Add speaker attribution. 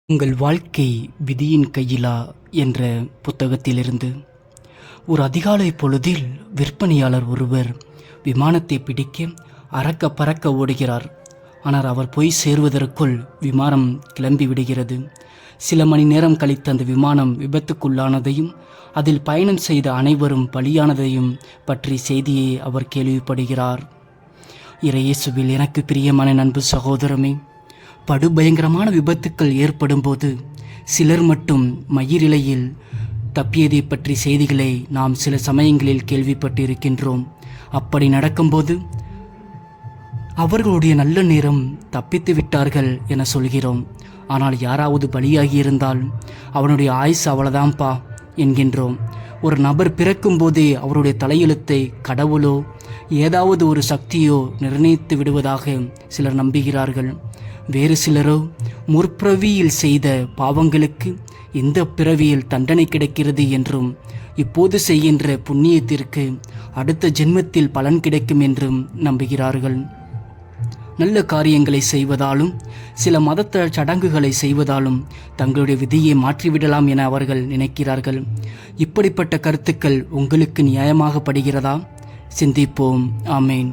Speaker 1: உங்கள் வாழ்க்கை விதியின் கையிலா என்ற புத்தகத்திலிருந்து. ஒரு அதிகாலை பொழுதில் விற்பனையாளர் ஒருவர் விமானத்தை பிடிக்க அறக்க பறக்க ஓடுகிறார். ஆனால் அவர் போய் சேருவதற்குள் விமானம் கிளம்பி விடுகிறது. சில மணி நேரம் கழித்து அந்த விமானம் விபத்துக்குள்ளானதையும் அதில் பயணம் செய்த அனைவரும் பலியானதையும் பற்றி செய்தியை அவர் கேள்விப்படுகிறார். இறையேசுவில் எனக்கு பிரியமான அன்பு சகோதரமே, படுபயங்கரமான விபத்துக்கள் ஏற்படும் போது சிலர் மட்டும் மயிரிழையில் தப்பியதை பற்றி செய்திகளை நாம் சில சமயங்களில் கேள்விப்பட்டு இருக்கின்றோம். அப்படி நடக்கும்போது அவர்களுடைய நல்ல நேரம் தப்பித்து விட்டார்கள் என சொல்கிறோம். ஆனால் யாராவது பலியாகி இருந்தால் அவனுடைய ஆயுசு அவ்வளவுதான்ப்பா என்கின்றோம். ஒரு நபர் பிறக்கும் போதே அவருடைய தலையெழுத்தை கடவுளோ ஏதாவது ஒரு சக்தியோ நிர்ணயித்து விடுவதாக சிலர் நம்புகிறார்கள். வேறு சிலரோ முற்பிறவியில் செய்த பாவங்களுக்கு இந்த பிறவியில் தண்டனை கிடைக்கிறது என்றும் இப்போது செய்கின்ற புண்ணியத்திற்கு அடுத்த ஜென்மத்தில் பலன் கிடைக்கும் என்றும் நம்புகிறார்கள். நல்ல காரியங்களை செய்வதாலும் சில மத சடங்குகளை செய்வதாலும் தங்களுடைய விதியை மாற்றிவிடலாம் என அவர்கள் நினைக்கிறார்கள். இப்படிப்பட்ட கருத்துக்கள் உங்களுக்கு நியாயமாக படுகிறதா? சிந்திப்போம். ஆமேன்.